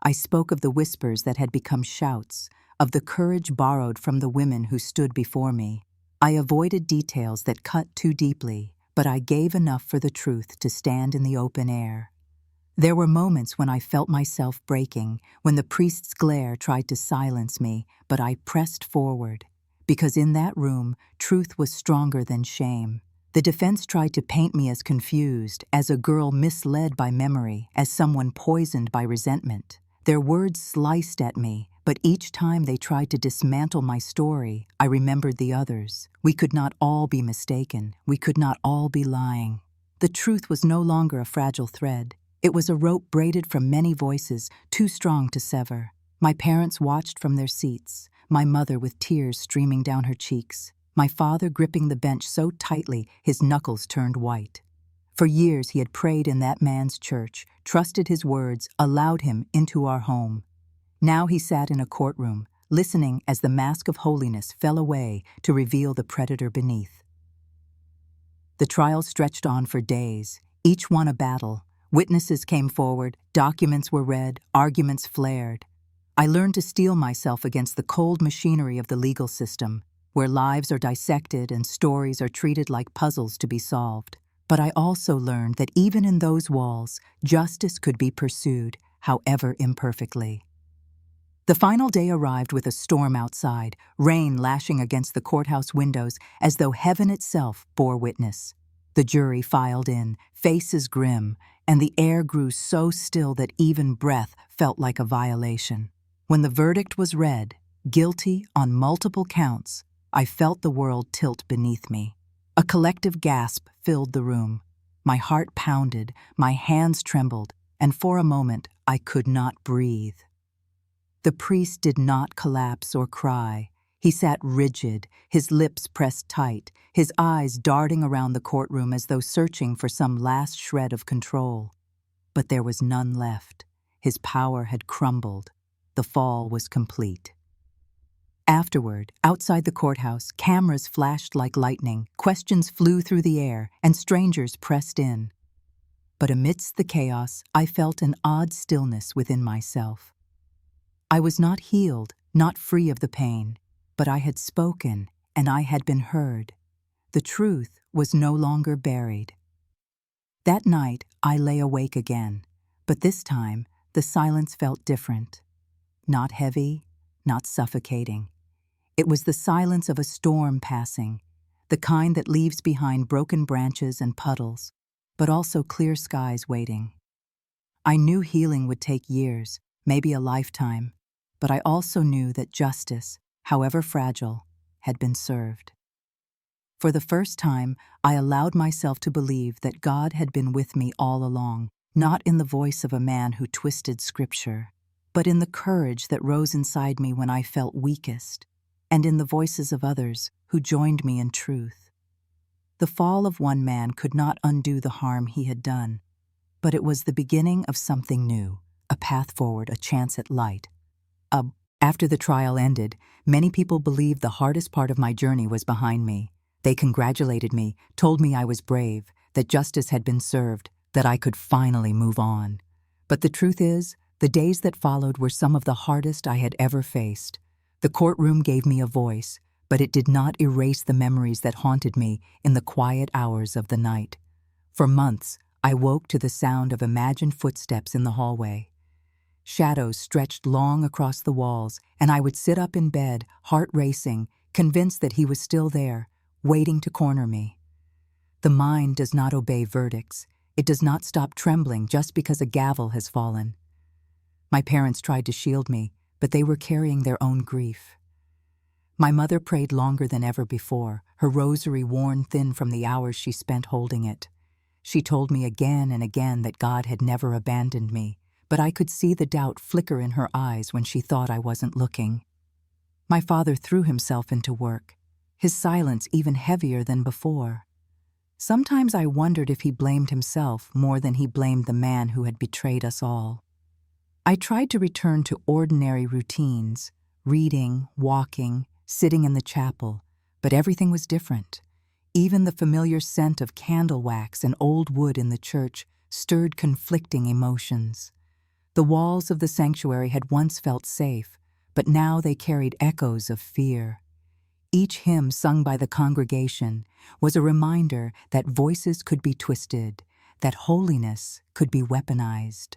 I spoke of the whispers that had become shouts, of the courage borrowed from the women who stood before me. I avoided details that cut too deeply, but I gave enough for the truth to stand in the open air. There were moments when I felt myself breaking, when the priest's glare tried to silence me, but I pressed forward. Because in that room, truth was stronger than shame. The defense tried to paint me as confused, as a girl misled by memory, as someone poisoned by resentment. Their words sliced at me, but each time they tried to dismantle my story, I remembered the others. We could not all be mistaken. We could not all be lying. The truth was no longer a fragile thread. It was a rope braided from many voices, too strong to sever. My parents watched from their seats, my mother with tears streaming down her cheeks, my father gripping the bench so tightly his knuckles turned white. For years he had prayed in that man's church, trusted his words, allowed him into our home. Now he sat in a courtroom, listening as the mask of holiness fell away to reveal the predator beneath. The trial stretched on for days, each one a battle. Witnesses came forward, documents were read, arguments flared. I learned to steel myself against the cold machinery of the legal system, where lives are dissected and stories are treated like puzzles to be solved. But I also learned that even in those walls, justice could be pursued, however imperfectly. The final day arrived with a storm outside, rain lashing against the courthouse windows as though heaven itself bore witness. The jury filed in, faces grim, and the air grew so still that even breath felt like a violation. When the verdict was read, guilty on multiple counts, I felt the world tilt beneath me. A collective gasp filled the room. My heart pounded, my hands trembled, and for a moment I could not breathe. The priest did not collapse or cry. He sat rigid, his lips pressed tight, his eyes darting around the courtroom as though searching for some last shred of control. But there was none left. His power had crumbled. The fall was complete. Afterward, outside the courthouse, cameras flashed like lightning, questions flew through the air, and strangers pressed in. But amidst the chaos, I felt an odd stillness within myself. I was not healed, not free of the pain, but I had spoken, and I had been heard. The truth was no longer buried. That night, I lay awake again, but this time, the silence felt different. Not heavy, not suffocating. It was the silence of a storm passing, the kind that leaves behind broken branches and puddles, but also clear skies waiting. I knew healing would take years, maybe a lifetime, but I also knew that justice, however fragile, had been served. For the first time, I allowed myself to believe that God had been with me all along, not in the voice of a man who twisted scripture, but in the courage that rose inside me when I felt weakest, and in the voices of others who joined me in truth. The fall of one man could not undo the harm he had done, but it was the beginning of something new, a path forward, a chance at light. After the trial ended, many people believed the hardest part of my journey was behind me. They congratulated me, told me I was brave, that justice had been served, that I could finally move on. But the truth is, the days that followed were some of the hardest I had ever faced. The courtroom gave me a voice, but it did not erase the memories that haunted me in the quiet hours of the night. For months, I woke to the sound of imagined footsteps in the hallway. Shadows stretched long across the walls, and I would sit up in bed, heart racing, convinced that he was still there, waiting to corner me. The mind does not obey verdicts. It does not stop trembling just because a gavel has fallen. My parents tried to shield me, but they were carrying their own grief. My mother prayed longer than ever before, her rosary worn thin from the hours she spent holding it. She told me again and again that God had never abandoned me, but I could see the doubt flicker in her eyes when she thought I wasn't looking. My father threw himself into work, his silence even heavier than before. Sometimes I wondered if he blamed himself more than he blamed the man who had betrayed us all. I tried to return to ordinary routines, reading, walking, sitting in the chapel, but everything was different. Even the familiar scent of candle wax and old wood in the church stirred conflicting emotions. The walls of the sanctuary had once felt safe, but now they carried echoes of fear. Each hymn sung by the congregation was a reminder that voices could be twisted, that holiness could be weaponized.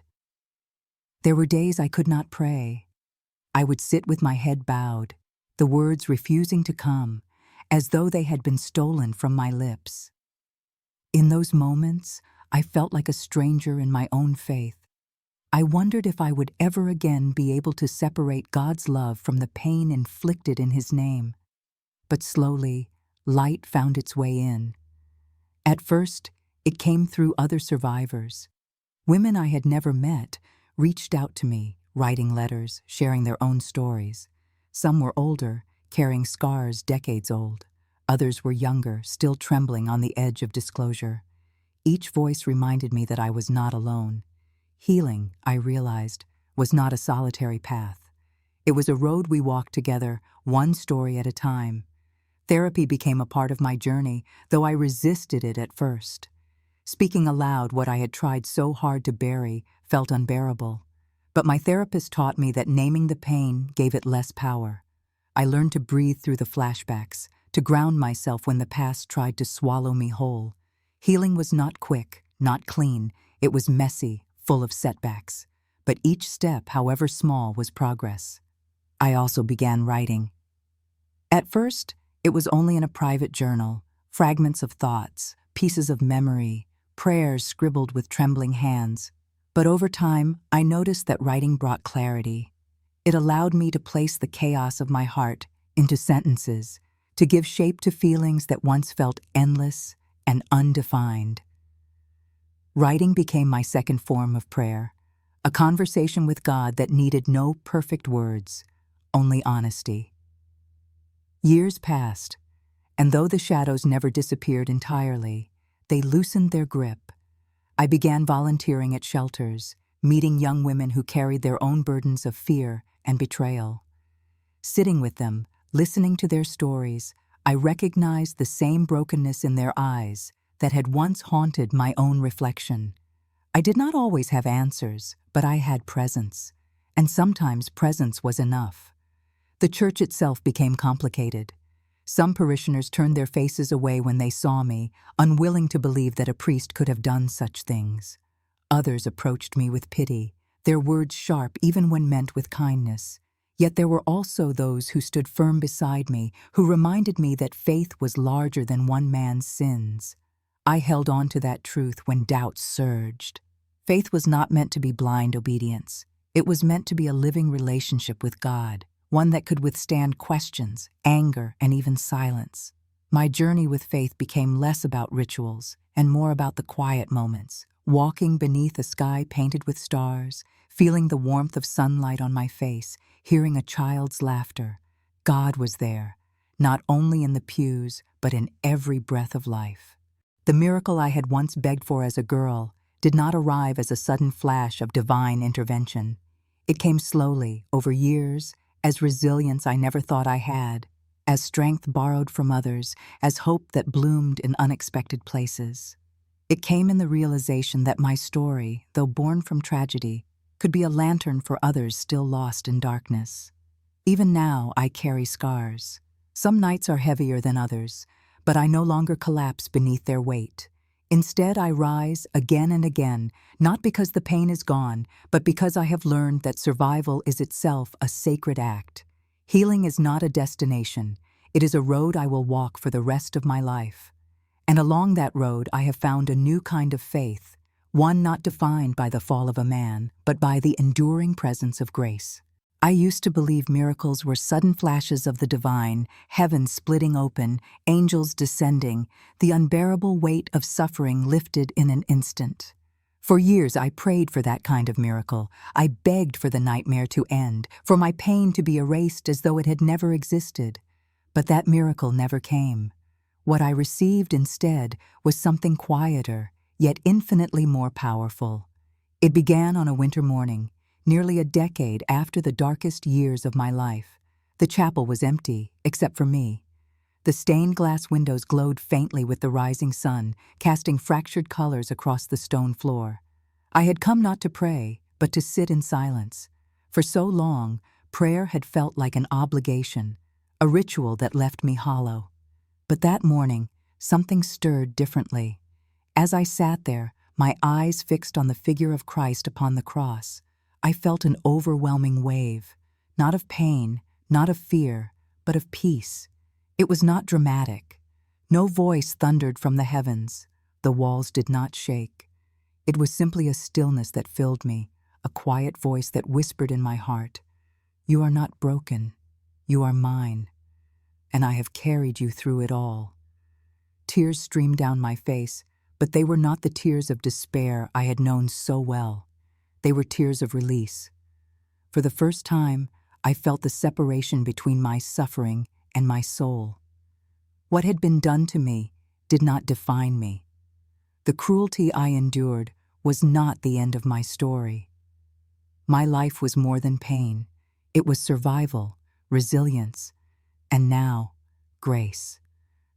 There were days I could not pray. I would sit with my head bowed, the words refusing to come, as though they had been stolen from my lips. In those moments, I felt like a stranger in my own faith. I wondered if I would ever again be able to separate God's love from the pain inflicted in His name. But slowly, light found its way in. At first, it came through other survivors. Women I had never met reached out to me, writing letters, sharing their own stories. Some were older, carrying scars decades old. Others were younger, still trembling on the edge of disclosure. Each voice reminded me that I was not alone. Healing, I realized, was not a solitary path. It was a road we walked together, one story at a time. Therapy became a part of my journey, though I resisted it at first. Speaking aloud what I had tried so hard to bury felt unbearable. But my therapist taught me that naming the pain gave it less power. I learned to breathe through the flashbacks, to ground myself when the past tried to swallow me whole. Healing was not quick, not clean. It was messy, full of setbacks. But each step, however small, was progress. I also began writing. At first, it was only in a private journal, fragments of thoughts, pieces of memory, prayers scribbled with trembling hands. But over time, I noticed that writing brought clarity. It allowed me to place the chaos of my heart into sentences, to give shape to feelings that once felt endless and undefined. Writing became my second form of prayer, a conversation with God that needed no perfect words, only honesty. Years passed, and though the shadows never disappeared entirely, they loosened their grip. I began volunteering at shelters, meeting young women who carried their own burdens of fear and betrayal. Sitting with them, listening to their stories, I recognized the same brokenness in their eyes that had once haunted my own reflection. I did not always have answers, but I had presence, and sometimes presence was enough. The church itself became complicated. Some parishioners turned their faces away when they saw me, unwilling to believe that a priest could have done such things. Others approached me with pity, their words sharp even when meant with kindness. Yet there were also those who stood firm beside me, who reminded me that faith was larger than one man's sins. I held on to that truth when doubts surged. Faith was not meant to be blind obedience. It was meant to be a living relationship with God, one that could withstand questions, anger, and even silence. My journey with faith became less about rituals and more about the quiet moments, walking beneath a sky painted with stars, feeling the warmth of sunlight on my face, hearing a child's laughter. God was there, not only in the pews, but in every breath of life. The miracle I had once begged for as a girl did not arrive as a sudden flash of divine intervention. It came slowly, over years, as resilience I never thought I had, as strength borrowed from others, as hope that bloomed in unexpected places. It came in the realization that my story, though born from tragedy, could be a lantern for others still lost in darkness. Even now, I carry scars. Some nights are heavier than others, but I no longer collapse beneath their weight. Instead, I rise again and again, not because the pain is gone, but because I have learned that survival is itself a sacred act. Healing is not a destination. It is a road I will walk for the rest of my life. And along that road, I have found a new kind of faith, one not defined by the fall of a man, but by the enduring presence of grace. I used to believe miracles were sudden flashes of the divine, heaven splitting open, angels descending, the unbearable weight of suffering lifted in an instant. For years I prayed for that kind of miracle. I begged for the nightmare to end, for my pain to be erased as though it had never existed. But that miracle never came. What I received instead was something quieter, yet infinitely more powerful. It began on a winter morning, nearly a decade after the darkest years of my life. The chapel was empty, except for me. The stained glass windows glowed faintly with the rising sun, casting fractured colors across the stone floor. I had come not to pray, but to sit in silence. For so long, Prayer had felt like an obligation, a ritual that left me hollow. But that morning, something stirred differently. As I sat there, my eyes fixed on the figure of Christ upon the cross, I felt an overwhelming wave, not of pain, not of fear, but of peace. It was not dramatic. No voice thundered from the heavens. The walls did not shake. It was simply a stillness that filled me, a quiet voice that whispered in my heart, "You are not broken. You are mine, and I have carried you through it all." Tears streamed down my face, but they were not the tears of despair I had known so well. They were tears of release. For the first time, I felt the separation between my suffering and my soul. What had been done to me did not define me. The cruelty I endured was not the end of my story. My life was more than pain. It was survival, resilience, and now, grace.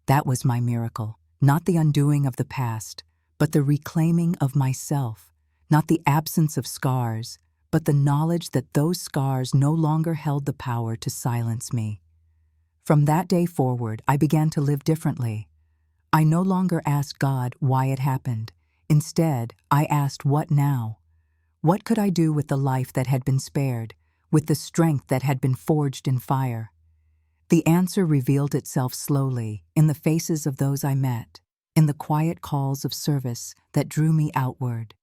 That was my miracle, not the undoing of the past, but the reclaiming of myself, not the absence of scars, but the knowledge that those scars no longer held the power to silence me. From that day forward, I began to live differently. I no longer asked God why it happened. Instead, I asked, what now? What could I do with the life that had been spared, with the strength that had been forged in fire? The answer revealed itself slowly in the faces of those I met, in the quiet calls of service that drew me outward.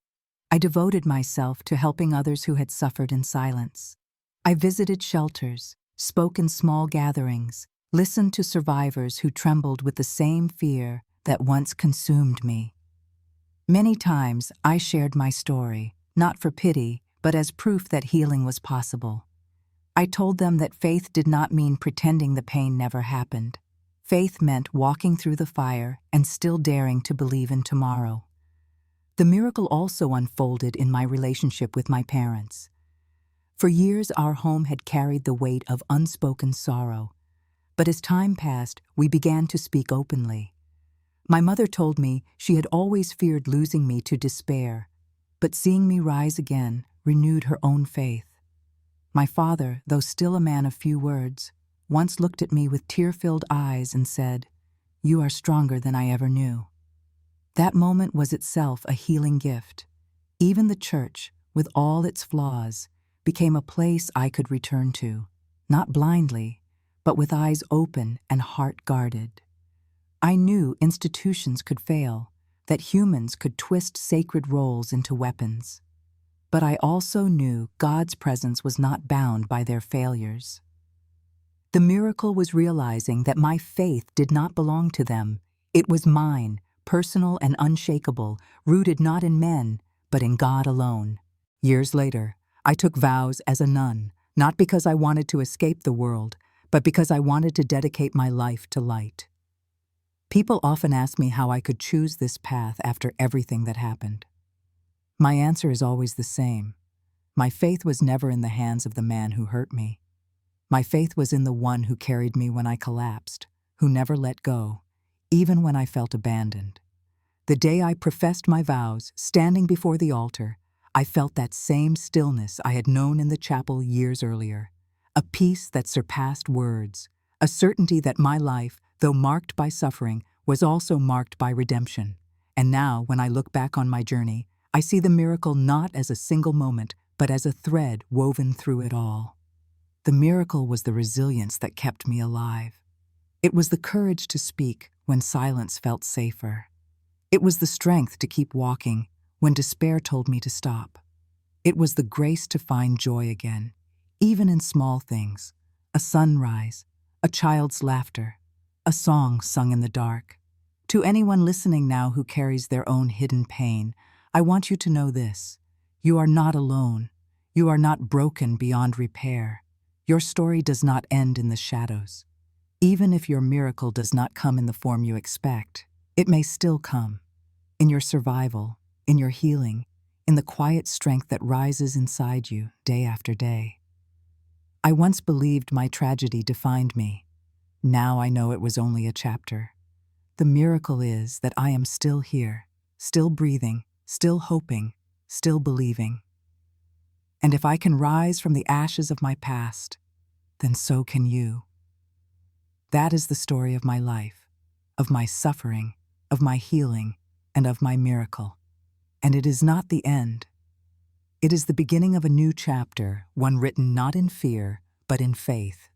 I devoted myself to helping others who had suffered in silence. I visited shelters, spoke in small gatherings, listened to survivors who trembled with the same fear that once consumed me. Many times I shared my story, not for pity, but as proof that healing was possible. I told them that faith did not mean pretending the pain never happened. Faith meant walking through the fire and still daring to believe in tomorrow. The miracle also unfolded in my relationship with my parents. For years, our home had carried the weight of unspoken sorrow. But as time passed, we began to speak openly. My mother told me she had always feared losing me to despair, but seeing me rise again renewed her own faith. My father, though still a man of few words, once looked at me with tear-filled eyes and said, "You are stronger than I ever knew." That moment was itself a healing gift. Even the church, with all its flaws, became a place I could return to, not blindly, but with eyes open and heart guarded. I knew institutions could fail, that humans could twist sacred roles into weapons. But I also knew God's presence was not bound by their failures. The miracle was realizing that my faith did not belong to them. It was mine, personal and unshakable, rooted not in men, but in God alone. Years later, I took vows as a nun, not because I wanted to escape the world, but because I wanted to dedicate my life to light. People often ask me how I could choose this path after everything that happened. My answer is always the same. My faith was never in the hands of the man who hurt me. My faith was in the one who carried me when I collapsed, who never let go, even when I felt abandoned. The day I professed my vows, standing before the altar, I felt that same stillness I had known in the chapel years earlier, a peace that surpassed words, a certainty that my life, though marked by suffering, was also marked by redemption. And now, when I look back on my journey, I see the miracle not as a single moment, but as a thread woven through it all. The miracle was the resilience that kept me alive. It was the courage to speak when silence felt safer. It was the strength to keep walking when despair told me to stop. It was the grace to find joy again, even in small things: a sunrise, a child's laughter, a song sung in the dark. To anyone listening now who carries their own hidden pain, I want you to know this: you are not alone. You are not broken beyond repair. Your story does not end in the shadows. Even if your miracle does not come in the form you expect, it may still come. In your survival, in your healing, in the quiet strength that rises inside you day after day. I once believed my tragedy defined me. Now I know it was only a chapter. The miracle is that I am still here, still breathing, still hoping, still believing. And if I can rise from the ashes of my past, then so can you. That is the story of my life, of my suffering, of my healing, and of my miracle. And it is not the end. It is the beginning of a new chapter, one written not in fear, but in faith.